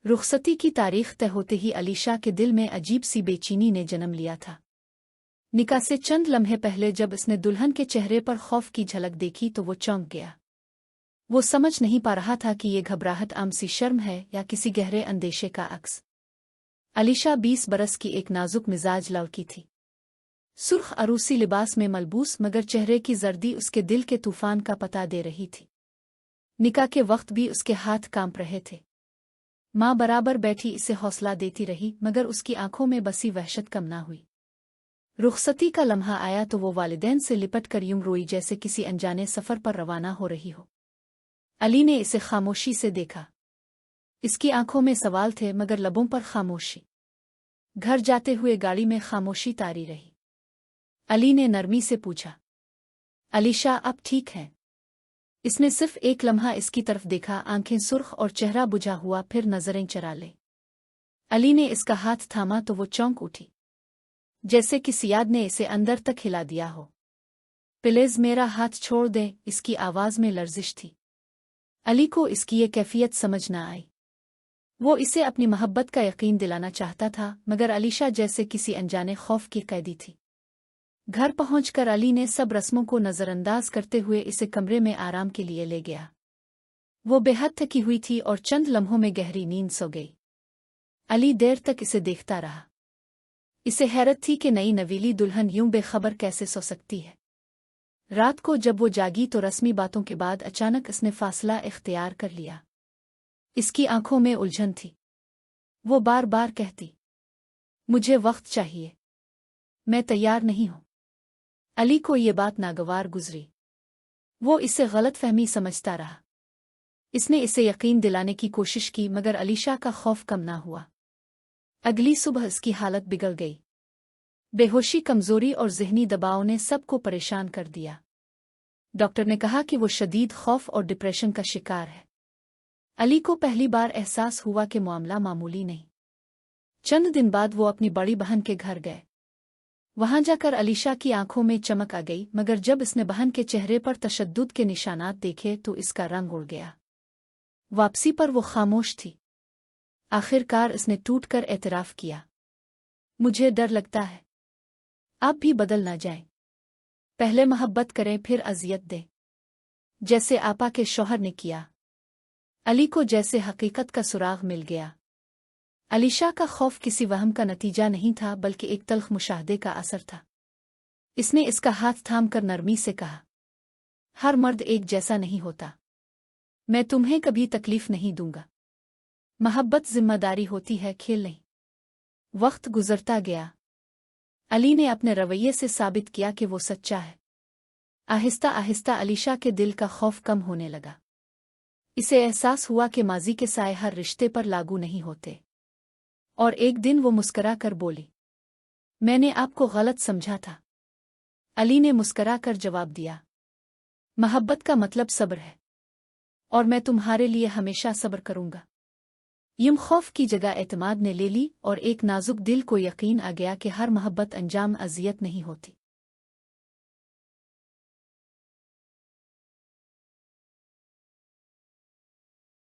रुखसती की तारीख तय होते ही अलीशा के दिल में अजीब सी बेचैनी ने जन्म लिया था। निकाह से चंद लम्हे पहले जब उसने दुल्हन के चेहरे पर खौफ की झलक देखी तो वो चौंक गया। वो समझ नहीं पा रहा था कि ये घबराहट आम सी शर्म है या किसी गहरे अंदेशे का अक्स। अलीशा 20 बरस की एक नाजुक मिजाज लड़की थी। सुर्ख अरूसी लिबास में मलबूस मगर चेहरे की जर्दी उसके दिल के तूफान का पता दे रही थी। निकाह के वक्त भी उसके हाथ कांप रहे थे। माँ बराबर बैठी इसे हौसला देती रही मगर उसकी आंखों में बसी वहशत कम ना हुई। रुखसती का लम्हा आया तो वो वालिदैन से लिपट कर यूं रोई जैसे किसी अनजाने सफर पर रवाना हो रही हो। अली ने इसे खामोशी से देखा। इसकी आंखों में सवाल थे मगर लबों पर खामोशी। घर जाते हुए गाड़ी में खामोशी तारी रही। अली ने नरमी से पूछा, अलीशा अब ठीक है? इसने सिर्फ एक लम्हा इसकी तरफ देखा, आंखें सुर्ख और चेहरा बुझा हुआ, फिर नजरें चरा ले। अली ने इसका हाथ थामा तो वो चौंक उठी, जैसे किसी याद ने इसे अंदर तक हिला दिया हो। प्लीज मेरा हाथ छोड़ दे, इसकी आवाज में लर्जिश थी। अली को इसकी ये कैफियत समझ न आई। वो इसे अपनी मोहब्बत का यकीन दिलाना चाहता था मगर अलीशा जैसे किसी अनजाने खौफ की कैदी थी। घर पहुंचकर अली ने सब रस्मों को नजरअंदाज करते हुए इसे कमरे में आराम के लिए ले गया। वो बेहद थकी हुई थी और चंद लम्हों में गहरी नींद सो गई। अली देर तक इसे देखता रहा। इसे हैरत थी कि नई नवीली दुल्हन यूं बेखबर कैसे सो सकती है। रात को जब वो जागी तो रस्मी बातों के बाद अचानक इसने फासला इख्तियार कर लिया। इसकी आंखों में उलझन थी। वो बार बार कहती, मुझे वक्त चाहिए, मैं तैयार नहीं हूं। अली को ये बात नागवार गुजरी। वो इसे गलतफहमी समझता रहा। इसने इसे यकीन दिलाने की कोशिश की मगर अलीशा का खौफ कम ना हुआ। अगली सुबह इसकी हालत बिगड़ गई। बेहोशी, कमजोरी और ज़हनी दबाव ने सबको परेशान कर दिया। डॉक्टर ने कहा कि वो शदीद खौफ और डिप्रेशन का शिकार है। अली को पहली बार एहसास हुआ कि मामला मामूली नहीं। चंद दिन बाद वो अपनी बड़ी बहन के घर गए। वहां जाकर अलीशा की आंखों में चमक आ गई मगर जब इसने बहन के चेहरे पर तशद्दुद के निशानात देखे तो इसका रंग उड़ गया। वापसी पर वो खामोश थी। आखिरकार इसने टूटकर एतराफ किया, मुझे डर लगता है आप भी बदल ना जाएं। पहले मोहब्बत करें फिर अजियत दें, जैसे आपा के शौहर ने किया। अली को जैसे हकीकत का सुराग मिल गया। अलीशा का खौफ किसी वहम का नतीजा नहीं था बल्कि एक तल्ख मुशाहदे का असर था। इसने इसका हाथ थाम कर नरमी से कहा, हर मर्द एक जैसा नहीं होता। मैं तुम्हें कभी तकलीफ नहीं दूंगा। मोहब्बत जिम्मेदारी होती है, खेल नहीं। वक्त गुजरता गया। अली ने अपने रवैये से साबित किया कि वो सच्चा है। आहिस्ता आहिस्ता अलीशा के दिल का खौफ कम होने लगा। इसे एहसास हुआ कि माजी के साए हर रिश्ते पर लागू नहीं होते। और एक दिन वो मुस्करा कर बोली, मैंने आपको गलत समझा था। अली ने मुस्करा कर जवाब दिया, मोहब्बत का मतलब सब्र है और मैं तुम्हारे लिए हमेशा सब्र करूंगा। यूं खौफ की जगह एतमाद ने ले ली और एक नाजुक दिल को यकीन आ गया कि हर मोहब्बत अंजाम अजियत नहीं होती।